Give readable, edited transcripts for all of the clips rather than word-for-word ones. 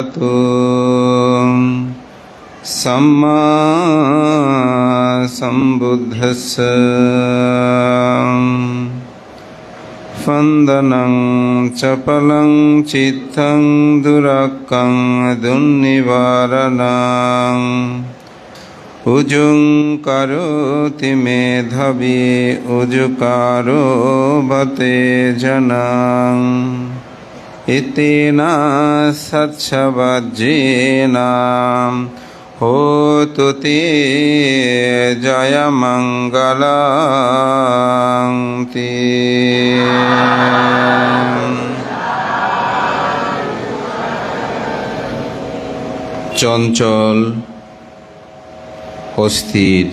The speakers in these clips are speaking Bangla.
আরহাতু সাম্মা সম্বুদ্ধস্সা ফন্দনং চপলং চিত্তং দুরাক্কং দুর্নিবারণং উজুং করোতি মেধাবী উজুকারো বতে জনং ইতিনা সচ্ছবজ্জেনা হোতু তে জয়মঙ্গলং তে। চঞ্চল, অস্থির,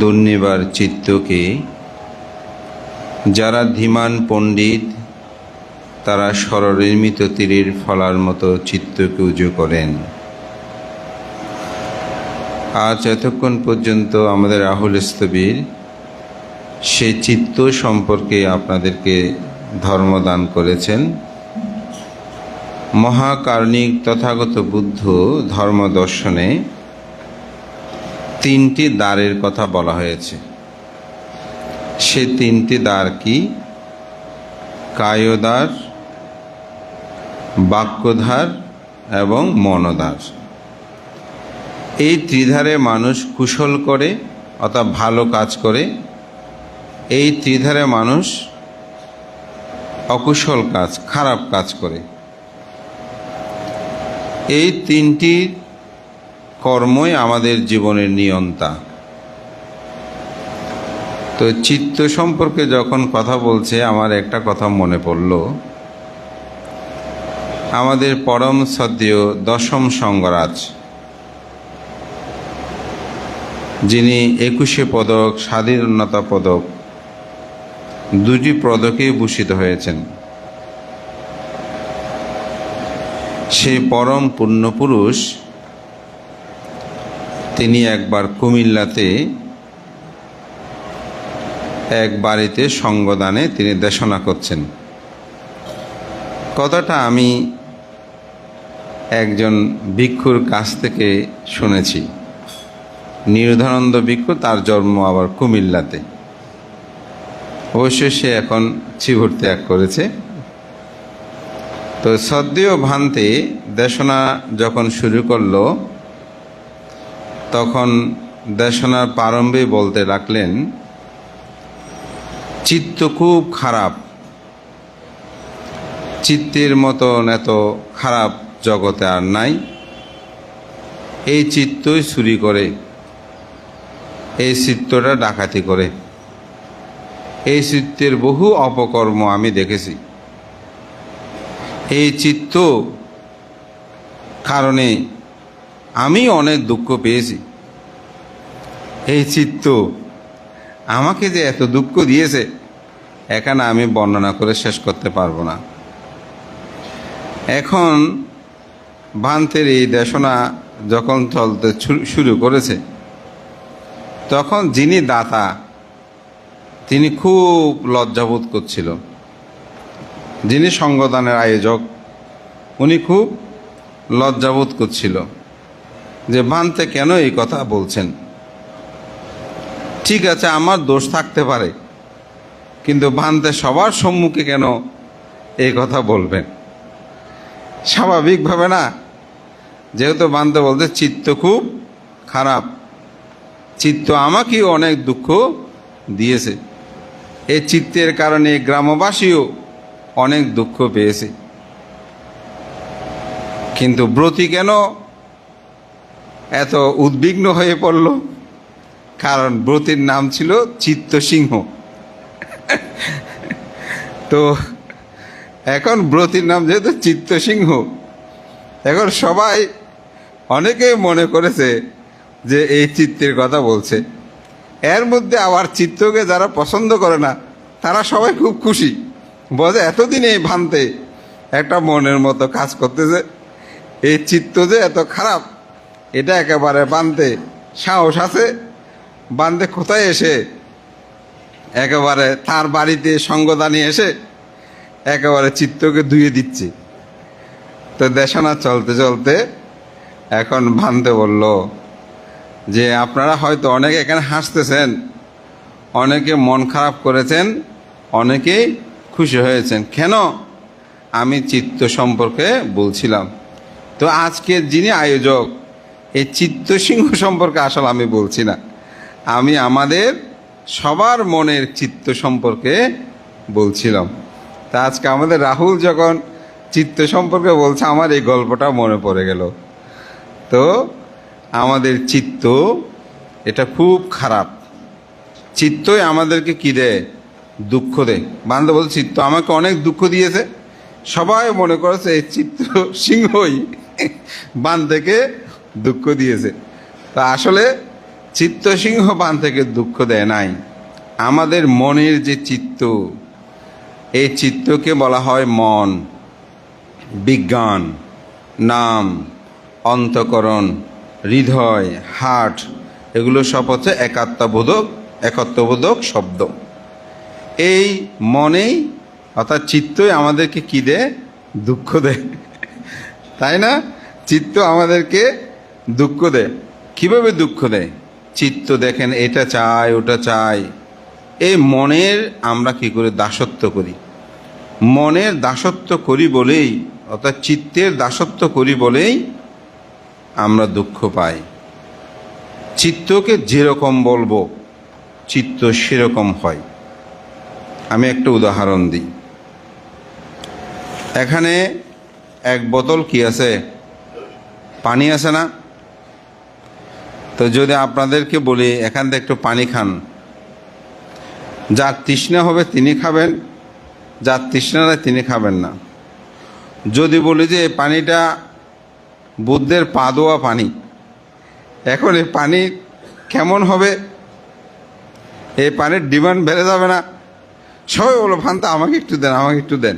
দুর্নিবার চিত্তকে যারা ধীমান পণ্ডিত তারা স্বরনির্মিত তীরের ফলার মতো চিত্তকে উজু করেন। আজ এতক্ষণ পর্যন্ত আমাদের রাহুল স্থবির সে চিত্ত সম্পর্কে আপনাদেরকে ধর্মদান করেছেন। মহাকারণিক তথাগত বুদ্ধ ধর্ম দর্শনে তিনটি দ্বারের কথা বলা হয়েছে। সে তিনটি দ্বার কি? কায়দ্বার, বাক্যদ্বার এবং মনদ্বার। এই ত্রিধারে মানুষ কুশল করে অর্থাৎ ভালো কাজ করে, এই ত্রিধারে মানুষ অকুশল কাজ, খারাপ কাজ করে। এই তিনটি কর্মই আমাদের জীবনের নিয়ন্তা। তো চিত্ত সম্পর্কে যখন কথা বলছে আমার একটা কথা মনে পড়ল। আমাদের পরম শ্রদ্ধেয় দশম সঙ্গরাজ, যিনি 21 পদক, স্বাধীনতা পদক, দুটি পদকে ভূষিত হয়েছেন, সেই পরম পুণ্যপুরুষ তিনি একবার কুমিল্লাতে এক বাড়িতে সঙ্গদানে তিনি দেশনা করছেন। কথাটা আমি একজন ভিক্ষুর কাছ থেকে শুনেছি। নিরুধানন্দ ভিক্ষু, তার জন্ম আবার কুমিল্লাতে। অবশ্য সে এখন চিবুর ত্যাগ করেছে। তো শ্রদ্ধেয় ভান্তে দেশনা যখন শুরু করলো তখন দেশনার প্রারম্ভে বলতে লাগলেন, চিত্ত খুব খারাপ, চিত্তের মতন এত খারাপ জগতে আর নাই। এই চিত্তই চুরি করে, এই চিত্তটা ডাকাতি করে, এই চিত্তের বহু অপকর্ম আমি দেখেছি। এই চিত্ত কারণে আমি অনেক দুঃখ পেয়েছি। এই চিত্ত আমাকে যে এত দুঃখ দিয়েছে এখানে আমি বর্ণনা করে শেষ করতে পারবো না। এখন ভান্তের এই দেশনা যখন চলতে শুরু করেছে তখন যিনি দাতা তিনি খুব লজ্জাবোধ করছিল। যিনি সঙ্গদানের আয়োজক উনি খুব লজ্জাবোধ করছিল যে ভান্তে কেন এই কথা বলছেন। ঠিক আছে, আমার দোষ থাকতে পারে, কিন্তু ভান্তে সবার সম্মুখে কেন এই কথা বলবেন? স্বাভাবিকভাবে না, যেহেতু ভান্তে বলতে চিত্ত খুব খারাপ, চিত্ত আমাকেও অনেক দুঃখ দিয়েছে, এই চিত্তের কারণে গ্রামবাসীও অনেক দুঃখ পেয়েছে। কিন্তু ব্রতী কেন এত উদ্বিগ্ন হয়ে পড়ল? কারণ ব্রতীর নাম ছিল চিত্তসিংহ। তো এখন ব্রতীর নাম যেহেতু চিত্তসিংহ, এখন সবাই অনেকেই মনে করেছে যে এই চিত্তের কথা বলছে। এর মধ্যে আবার চিত্তকে যারা পছন্দ করে না তারা সবাই খুব খুশি, বলে এতদিন এই ভান্তে একটা মনের মতো কাজ করতেছে, এই চিত্ত যে এত খারাপ এটা একেবারে ভান্তে সাহস আছে। ভান্তে কোথায় এসে একেবারে তার বাড়িতে সঙ্গদানে এসে একেবারে চিত্তকে ধুয়ে দিচ্ছে। তো দেশানা চলতে চলতে এখন ভানতে বলল যে আপনারা হয়তো অনেকে এখানে হাসতেছেন, অনেকে মন খারাপ করেছেন, অনেকেই খুশি হয়েছেন। কেন? আমি চিত্ত সম্পর্কে বলছিলাম। তো আজকের যিনি আয়োজক, এই চিত্তসিংহ সম্পর্কে আসলে আমি বলছি না, আমি আমাদের সবার মনের চিত্ত সম্পর্কে বলছিলাম। তা আজকে আমাদের রাহুল যখন চিত্ত সম্পর্কে বলছে, আমার এই গল্পটা মনে পড়ে গেল। তো আমাদের চিত্ত এটা খুব খারাপ। চিত্তই আমাদেরকে কি দেয়? দুঃখ দেয়। বান্দা বলছে চিত্ত আমাকে অনেক দুঃখ দিয়েছে। সবাই মনে করেছে এই চিত্ত সিংহই বান্দাকে দুঃখ দিয়েছে। তা আসলে চিত্ত সিংহ বান্দাকে দুঃখ দেয় নাই। আমাদের মনের যে চিত্ত, এই চিত্তকে বলা হয় মন, বিজ্ঞান, নাম, অন্তঃকরণ, হৃদয়, হার্ট, এগুলো সব হচ্ছে একত্ববোধক শব্দ। এই মনেই অর্থাৎ চিত্তই আমাদেরকে কি দেয়? দুঃখ দেয়, তাই না? চিত্ত আমাদেরকে দুঃখ দেয়। কিভাবে দুঃখ দেয়? চিত্ত দেখেন এটা চাই ওটা চাই, এই মনের আমরা কি করে দাসত্ব করি। মনের দাসত্ব করি বলেই, অর্থাৎ চিত্তের দাসত্ব করি বলেই আমরা দুঃখ পাই। চিত্তকে যেরকম বলবো চিত্ত সেরকম হয়। আমি একটা উদাহরণ দিই। এখানে এক বোতল কি আছে? পানি আছে না? তো যদি আপনাদেরকে বলি এখান থেকে একটু পানি খান, যার তৃষ্ণা হবে তিনি খাবেন, যার তৃষ্ণা নেই তিনি খাবেন না। যদি বলি যে এই পানিটা বুদ্ধের পা ধোয়া পানি, এখন এই পানি কেমন হবে? এই পানির ডিমান্ড বেড়ে যাবে না? সবাই বলো ভান্তা আমাকে একটু দেন, আমাকে একটু দেন।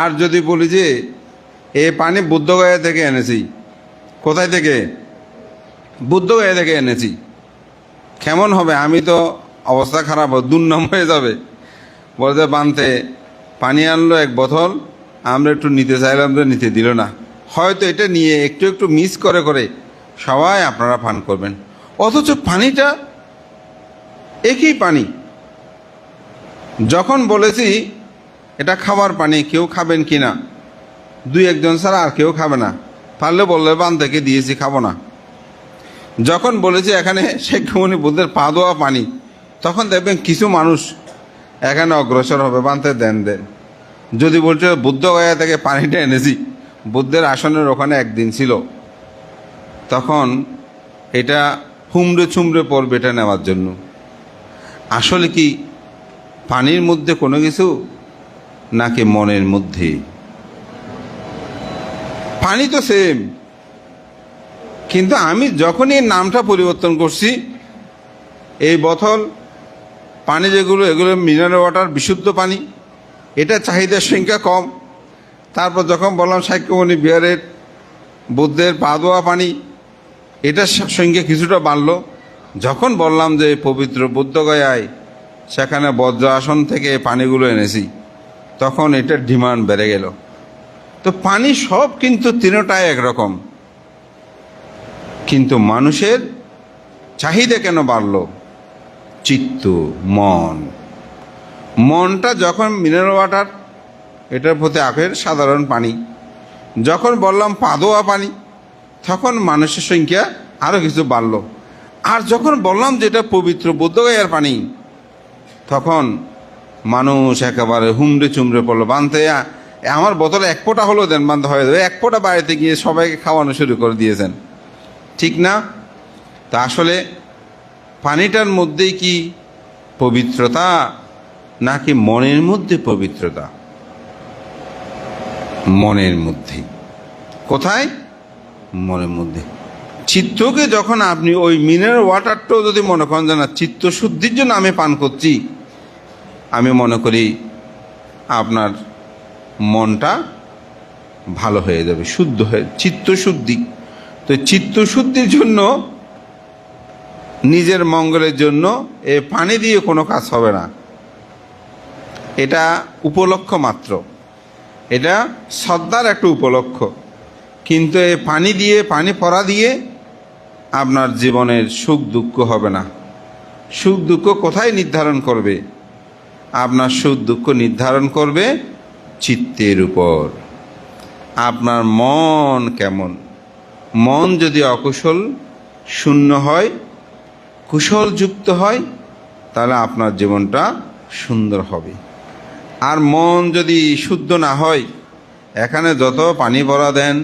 আর যদি বলি যে এই পানি বুদ্ধগয়া থেকে এনেছি, কোথায় থেকে? বুদ্ধগয়া থেকে এনেছি, কেমন হবে? আমি তো অবস্থা খারাপ, দুর্নাম হয়ে যাবে। বলতে বানতে পানি আনলো এক বোতল, আমরা একটু নিতে চাইলাম তো নিতে দিল না। হয়তো এটা নিয়ে একটু একটু মিস করে করে সবাই আপনারা পান করবেন, অথচ পানিটা একই পানি। যখন বলেছি এটা খাবার পানি, কেউ খাবেন কি না? দুই একজন ছাড়া আর কেউ খাবে না। পারলে বললে বান্দাকে দিয়েছি, খাবো না। যখন বলেছি এখানে শেখমণি বুদ্ধের পা ধোয়া পানি, তখন দেখবেন কিছু মানুষ এখানে অগ্রসর হবে, বানতে দেন দেন। যদি বলছে বুদ্ধগয়া থেকে পানিটা এনেছি, বুদ্ধের আসনের ওখানে একদিন ছিল, তখন এটা হুমড়ে ছুমড়ে পড়বে এটা নেওয়ার জন্য। আসলে কি পানির মধ্যে কোনো কিছু, নাকি মনের মধ্যে? পানি তো সেম, কিন্তু আমি যখনই নামটা পরিবর্তন করছি, এই বোতল পানি যেগুলো, এগুলো মিনারেল ওয়াটার, বিশুদ্ধ পানি, এটা চাহিদার সংখ্যা কম। তারপর যখন বললাম সাক্ষ্যমণি বিহারের বুদ্ধের পা ধোয়া পানি, এটার সংখ্যা কিছুটা বাড়লো। যখন বললাম যে পবিত্র বুদ্ধগয়ায় সেখানে বজ্র আসন থেকে পানিগুলো এনেছি, তখন এটার ডিমান্ড বেড়ে গেল। তো পানি সব কিন্তু তিনটাই একরকম, কিন্তু মানুষের চাহিদা কেন বাড়লো? চিত্ত, মন। মনটা যখন মিনারেল ওয়াটার, এটার প্রতি আখের সাধারণ পানি, যখন বললাম পা ধোয়া পানি, তখন মানুষের সংখ্যা আরও কিছু বাড়লো। আর যখন বললাম যে এটা পবিত্র বুদ্ধগয়ার পানি, তখন মানুষ একেবারে হুমড়ে চুমড়ে পড়লো। বানতে আমার বোতলে এক ফোঁটা হলো দেন, বান্ধ হয়ে যাবে। এক ফোঁটা বাড়িতে গিয়ে সবাইকে খাওয়ানো শুরু করে দিয়েছেন, ঠিক না? তা আসলে পানিটার মধ্যেই কি পবিত্রতা, নাকি মনের মধ্যে পবিত্রতা? মনের মধ্যেই। কোথায়? মনের মধ্যে। চিত্তকে যখন আপনি ওই মিনারেল ওয়াটারটাও যদি মনে করেন যে না চিত্ত শুদ্ধির জন্য আমি পান করছি, আমি মনে করি আপনার মনটা ভালো হয়ে যাবে, শুদ্ধ হয়ে, চিত্ত শুদ্ধি। তো চিত্ত শুদ্ধির জন্য, নিজের মঙ্গলের জন্য এ পানি দিয়ে কোনো কাজ হবে না, এটা উপলক্ষ মাত্র। এটা শ্রদ্ধার একটা উপলক্ষ। কিন্তু এই পানি পড়া দিয়ে আপনার জীবনের সুখ দুঃখ হবে না। সুখ দুঃখ কোথায় নির্ধারণ করবে? আপনার সুখ দুঃখ নির্ধারণ করবে চিত্তের উপর। আপনার মন কেমন? মন যদি অকুশল শূন্য হয়, কুশলযুক্ত হয়, তাহলে আপনার জীবনটা সুন্দর হবে। আর মন যদি শুদ্ধ না হয়, এখানে যত পানি ভরা দেন,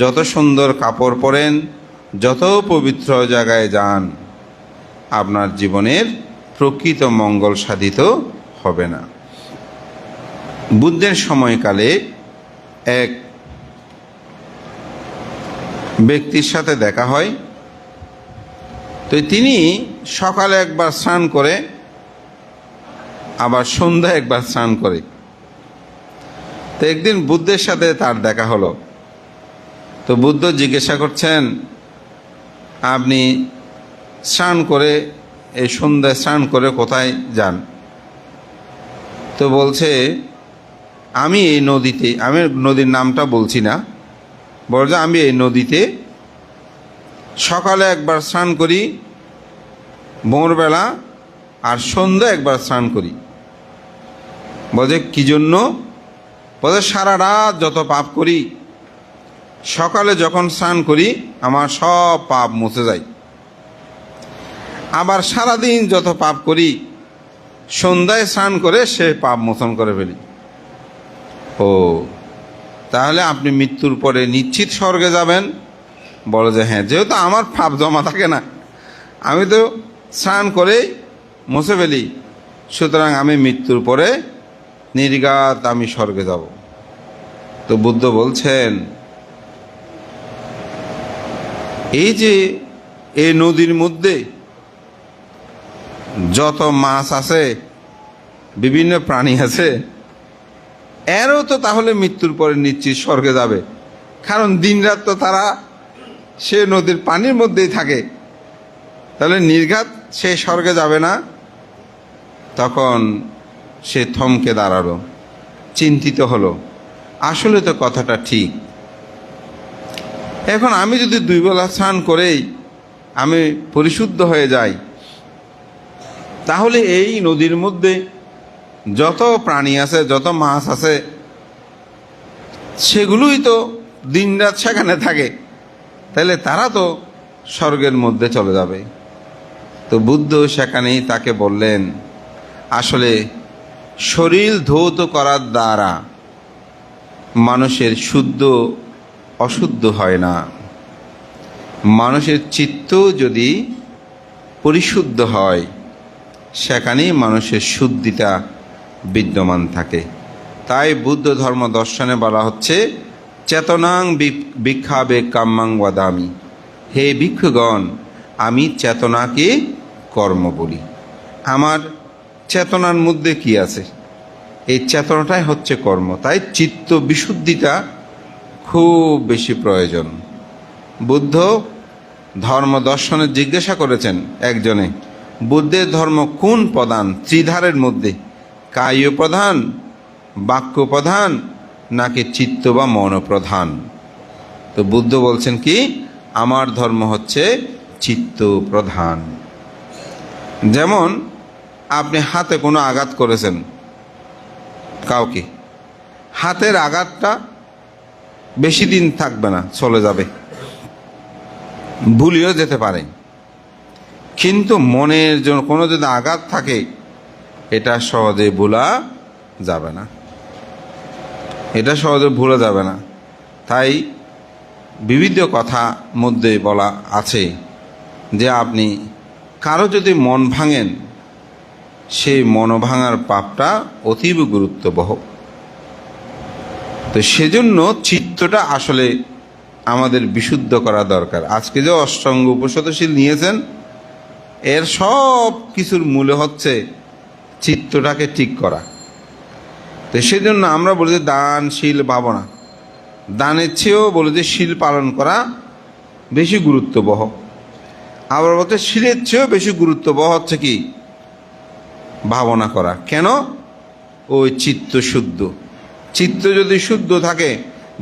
যত সুন্দর কাপড় পরেন, যত পবিত্র জায়গায় যান, আপনার জীবনের প্রকৃত মঙ্গল সাধিত হবে না। বুদ্ধের সময়কালে এক ব্যক্তির সাথে দেখা হয়। তো তিনি সকালে একবার স্নান করে, আবার সন্ধ্যায় একবার স্নান করে। তো একদিন বুদ্ধের সাথে তার দেখা হলো। তো বুদ্ধ জিজ্ঞাসা করছেন, আপনি স্নান করে, এই সন্ধ্যায় স্নান করে কোথায় যান? তো বলছে, আমি এই নদীতে, আমি নদীর নামটা বলছি না, বলছে আমি এই নদীতে সকালে একবার স্নান করি, ভোরবেলা, আর সন্ধ্যায় একবার স্নান করি। বলছে কি জন্য? বলছে সারা রাত যত পাপ করি, সকালে যখন স্নান করি আমার সব পাপ মুছে যায়। আবার সারাদিন যত পাপ করি, সন্ধ্যায় স্নান করে সে পাপ মোচন করে ফেলি। ও, তাহলে আপনি মৃত্যুর পরে নিশ্চিত স্বর্গে যাবেন? বলে যে হ্যাঁ, যেহেতু আমার পাপ জমা থাকে না, আমি তো স্নান করেই মুছে ফেলি, সুতরাং আমি মৃত্যুর পরে নির্ঘাত আমি স্বর্গে যাব। তো বুদ্ধ বলছেন, এই যে এই নদীর মধ্যে যত মাছ আছে, বিভিন্ন প্রাণী আছে, এরও তো তাহলে মৃত্যুর পরে নিশ্চিত স্বর্গে যাবে, কারণ দিনরাত তো তারা সে নদীর পানির মধ্যেই থাকে, তাহলে নির্ঘাত সে স্বর্গে যাবে না? তখন সে থমকে দাঁড়ালো, চিন্তিত হলো, আসলে তো কথাটা ঠিক। এখন আমি যদি 2 বেলা স্নান করেই আমি পরিশুদ্ধ হয়ে যাই, তাহলে এই নদীর মধ্যে যত প্রাণী আছে, যত মাছ আছে, সেগুলোই তো দিনরাত সেখানে থাকে, তাহলে তারা তো স্বর্গের মধ্যে চলে যাবে। তো বুদ্ধ সেখানেই তাকে বললেন, আসলে শরীর ধৌত করার দ্বারা মানুষের শুদ্ধ অশুদ্ধ হয় না। মানুষের চিত্ত যদি পরিশুদ্ধ হয়, সেখানেই মানুষের শুদ্ধিটা বিদ্যমান থাকে। তাই বুদ্ধ ধর্ম দর্শনে বলা হচ্ছে, চেতনাং ভিক্ষাবে কাম্যাং ওয়াদামি। হে ভিক্ষুগণ, আমি চেতনাকে কর্ম বলি। আমার চেতনার মধ্যে কি আছে? এই চেতনাটাই হচ্ছে কর্ম। তাই চিত্ত বিশুদ্ধিটা খুব বেশি প্রয়োজন। বুদ্ধ ধর্ম দর্শনে জিজ্ঞাসা করেছেন একজনে, বুদ্ধের ধর্ম কোন প্রধান? ত্রিধারের মধ্যে কায় প্রধান, বাক্য প্রধান, নাকি চিত্ত বা মন প্রধান? তো বুদ্ধ বলছেন কি, আমার ধর্ম হচ্ছে চিত্ত প্রধান। যেমন আপনি হাতে কোনো আঘাত করেছেন কাউকে, হাতের আঘাতটা বেশি দিন থাকবে না, চলে যাবে, ভুলিও যেতে পারে। কিন্তু মনের জন্য কোনো যদি আঘাত থাকে, এটা সহজে ভোলা যাবে না, এটা সহজে ভোলা যাবে না। তাই বিবিধ কথা মধ্যে বলা আছে যে আপনি কারো যদি মন ভাঙেন, সেই মন ভাঙার পাপটা অতীব গুরুত্ববহ। তো সেজন্য চিত্তটা আসলে আমাদের বিশুদ্ধ করা দরকার। আজকে যে অষ্টাঙ্গ উপশতশীল নিয়েছেন, এর সব কিছুর মূলে হচ্ছে চিত্তটাকে ঠিক করা। তো সেজন্য আমরা বলি যে দান, শীল, ভাবনা। দানের চেয়েও বলে যে শীল পালন করা বেশি গুরুত্ববহ। আবার বলতে শীলের চেয়েও বেশি গুরুত্ববহ হচ্ছে কি, ভাবনা করা। কেন? ওই চিত্ত শুদ্ধ। চিত্ত যদি শুদ্ধ থাকে,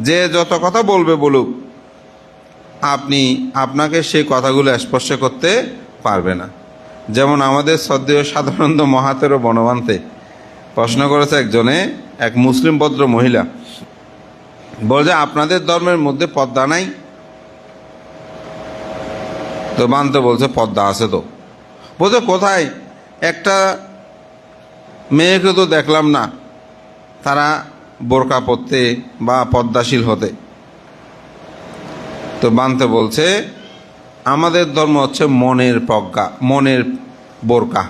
যে যত কথা বলবে বলুক, আপনাকে সেই কথাগুলো স্পর্শ করতে পারবে না। যেমন আমাদের শ্রদ্ধেয় সাধারণত মহাতের বনবান্তে প্রশ্ন করেছে একজনে, এক মুসলিম ভদ্র মহিলা বলছে, আপনাদের ধর্মের মধ্যে পর্দা নাই? তো বান্ত বলছে, পর্দা আছে তো। বলছে, কোথায়? একটা মেয়েকে তো দেখলাম না তারা বোরকা পরতে বা পর্দাশীল হতে। তো বান্ত বলছে, আমাদের ধর্ম হচ্ছে মনের প্রজ্ঞা, মনের বোরকা।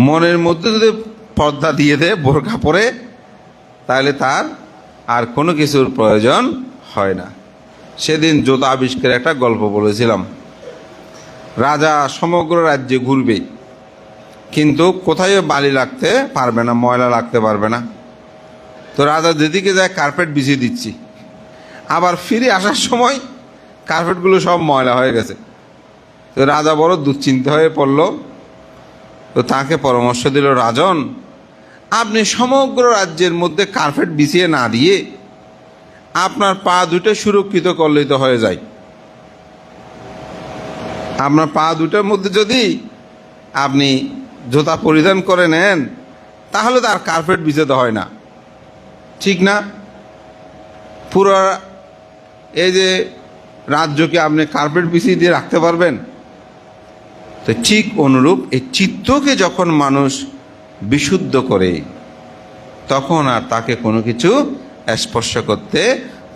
মনের মধ্যে যদি পর্দা দিয়ে দেয়, বোরকা পরে, তাহলে তার আর কোনো কিছুর প্রয়োজন হয় না। সেদিন জুতা আবিষ্কারের একটা গল্প বলেছিলাম। রাজা সমগ্র রাজ্যে ঘুরবে, কিন্তু কোথায় বালি লাগতে পারবে না, ময়লা লাগতে পারবে না। তো রাজা যেদিকে যায় কার্পেট বিছিয়ে দিচ্ছি, আবার ফিরে আসার সময় কার্পেটগুলো সব ময়লা হয়ে গেছে। তো রাজা বড় দুশ্চিন্তা হয়ে পড়ল। তো তাকে পরামর্শ দিল, রাজন, আপনি সমগ্র রাজ্যের মধ্যে কার্পেট বিছিয়ে না দিয়ে আপনার পা দুটো সুরক্ষিত করলেই তো হয়ে যায়। আপনার পা দুটোর মধ্যে যদি আপনি জুতা পরিধান করে নেন, তাহলে তার কার্পেট বিছাতে হয় না, ঠিক না? পুরো এই যে রাজ্যকে আপনি কার্পেট বিছিয়ে দিয়ে রাখতে পারবেন? তো ঠিক অনুরূপ এই চিত্তকে যখন মানুষ বিশুদ্ধ করে, তখন আর তাকে কোনো কিছু স্পর্শ করতে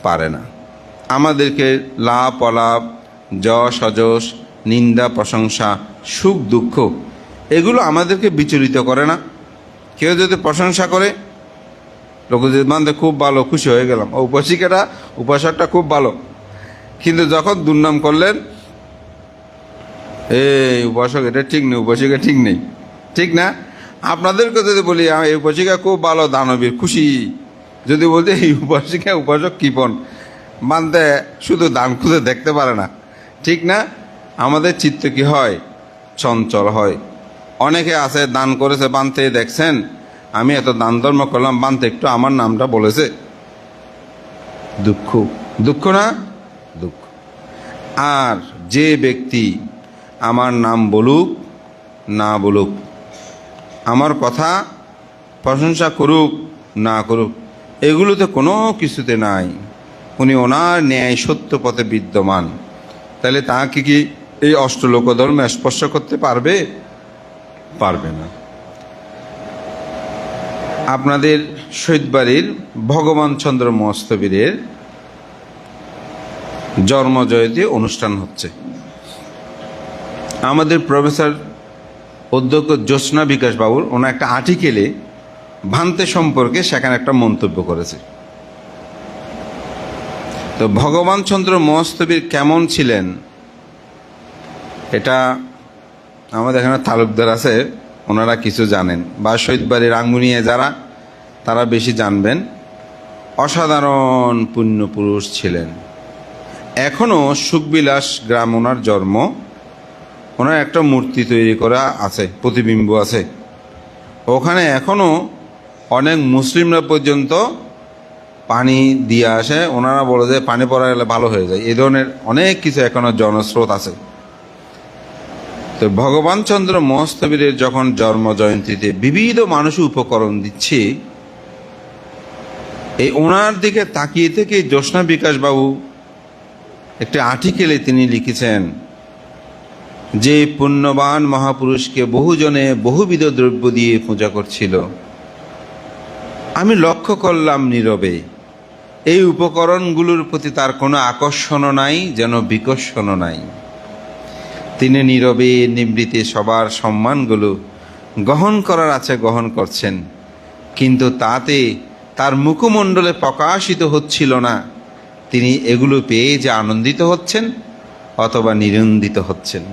পারে না। আমাদেরকে লাভ অলাভ, যশ অযশ, নিন্দা প্রশংসা, সুখ দুঃখ, এগুলো আমাদেরকে বিচলিত করে না। কেউ যদি প্রশংসা করে, লোক যদি মানতে খুব ভালো, খুশি হয়ে গেলাম, ও উপাসকটা খুব ভালো। কিন্তু যখন দুর্নাম করলেন, এই উপাসক এটা ঠিক নেই, উপাসিকা ঠিক নেই, ঠিক না? আপনাদেরকে যদি বলি এই উপাসিকা খুব ভালো, দানবীর, খুশি। যদি বলতে এই উপাসক কৃপণ, মানতে শুধু দান খুঁজে দেখতে পারে না, ঠিক না? আমাদের চিত্ত কি হয়? চঞ্চল হয়। অনেকে আছে দান করেছে, বানতে দেখছেন আমি এত দান ধর্ম করলাম, বানতে একটু আমার নামটা বলেছে, দুঃখ। দুঃখ না? দুঃখ। আর যে ব্যক্তি আমার নাম বলুক না বলুক, আমার কথা প্রশংসা করুক না করুক, এগুলোতে কোনো কিছুতে নাই, উনি ওনার ন্যায় সত্য পথে বিদ্যমান, তাহলে তাকে কি এই অষ্টলোক ধর্ম স্পর্শ করতে পারবে? পারবে না। আপনাদের শহীদবাড়ির ভগবান চন্দ্র মস্তবীরের জন্মজয়ন্তী অনুষ্ঠান হচ্ছে। আমাদের প্রফেসর অধ্যক্ষ জ্যোৎস্না বিকাশ বাবুর ওনার একটা আর্টিকেলে ভান্তে সম্পর্কে সেখানে একটা মন্তব্য করেছে। তো ভগবান চন্দ্র মস্তবীর কেমন ছিলেন, এটা আমাদের এখানে তালুকদার আছে, ওনারা কিছু জানেন, বা শহীদবাড়ির রাঙ্গুনিয়া যারা, তারা বেশি জানবেন। অসাধারণ পুণ্যপুরুষ ছিলেন। এখনও সুখবিলাস গ্রাম ওনার জন্ম, ওনার একটা মূর্তি তৈরি করা আছে, প্রতিবিম্ব আছে ওখানে। এখনও অনেক মুসলিমরা পর্যন্ত পানি দিয়ে আসে, ওনারা বলে যে পানি পড়া গেলে ভালো হয়ে যায়, এই ধরনের অনেক কিছু এখনও জনস্রোত আছে। তো ভগবান চন্দ্র মস্তবীরের যখন জন্ম জয়ন্তীতে বিবিধ মানুষ উপকরণ দিচ্ছে, এই ওনার দিকে তাকিয়ে থেকে জ্যোৎস্না বিকাশ বাবু একটি আর্টিকেলে তিনি লিখেছেন যে পুণ্যবান মহাপুরুষকে বহুজনে বহুবিধ দ্রব্য দিয়ে পূজা করছিল। আমি লক্ষ্য করলাম নীরবে, এই উপকরণগুলোর প্রতি তার কোনো আকর্ষণও নাই, যেন বিকর্ষণও নাই। তিনি নীরবে নিবৃত্তে সবার সম্মানগুলো গ্রহণ করার আছে গ্রহণ করছেন, কিন্তু তাতে তার মুখমণ্ডলে প্রকাশিত হচ্ছিল না তিনি এগুলো পেয়ে যে আনন্দিত হচ্ছেন অথবা নিরন্দিত হচ্ছেন।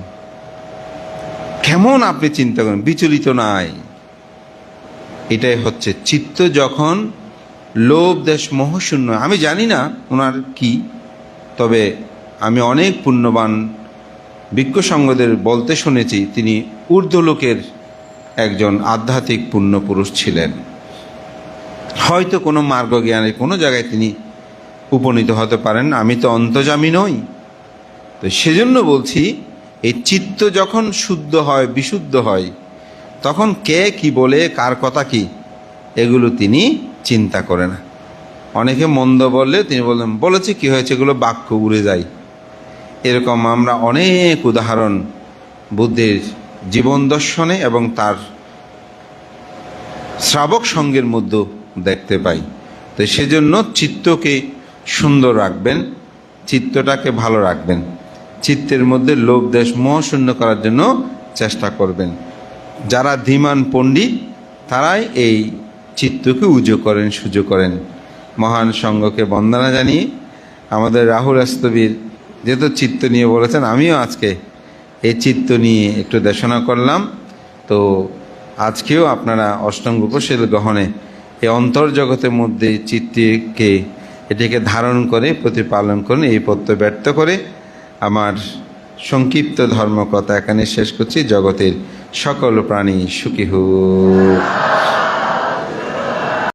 কেমন আপনি চিন্তা করেন, বিচলিত নাই। এটাই হচ্ছে চিত্ত যখন লোভ দেশ মোহশূন্য। আমি জানি না ওনার কি, তবে আমি অনেক পুণ্যবান ভিক্ষুসঙ্গদের বলতে শুনেছি তিনি ঊর্ধ্বলোকের একজন আধ্যাত্মিক পুণ্যপুরুষ ছিলেন। হয়তো কোনো মার্গ জ্ঞানের কোনো জায়গায় তিনি উপনীত হতে পারেন, আমি তো অন্তর্যামী নই। তো সেজন্য বলছি, এই চিত্ত যখন শুদ্ধ হয়, বিশুদ্ধ হয়, তখন কে কি বলে, কার কথা কি, এগুলো তিনি চিন্তা করে না। অনেকে মন্দ বললে তিনি বললেন, বলেছে কি হয়েছে, এগুলো বাক্য উড়ে যায়। এরকম আমরা অনেক উদাহরণ বুদ্ধের জীবন দর্শনে এবং তার শ্রাবক সঙ্গের মধ্যে দেখতে পাই। তো সেজন্য চিত্তকে সুন্দর রাখবেন, চিত্তটাকে ভালো রাখবেন, চিত্তের মধ্যে লোভ দেশ মোহ শূন্য করার জন্য চেষ্টা করবেন। যারা ধীমান পণ্ডিত তারাই এই চিত্তকে উজো করেন, সুজো করেন। মহান সঙ্গকে বন্দনা জানিয়ে আমাদের রাহুল আস্তবীর যেহেতু চিত্ত নিয়ে বলেছেন, আমিও আজকে এই চিত্ত নিয়ে একটু দেশনা করলাম। তো আজকেও আপনারা অষ্টাঙ্গ উপশীল গ্রহণে এই অন্তর্জগতের মধ্যে চিত্তকে, এটিকে ধারণ করে প্রতিপালন করুন, এই প্রত্যয় ব্যর্থ করে আমার সংক্ষিপ্ত ধর্মকথা এখানে শেষ করছি। জগতের সকল প্রাণী সুখী হোক।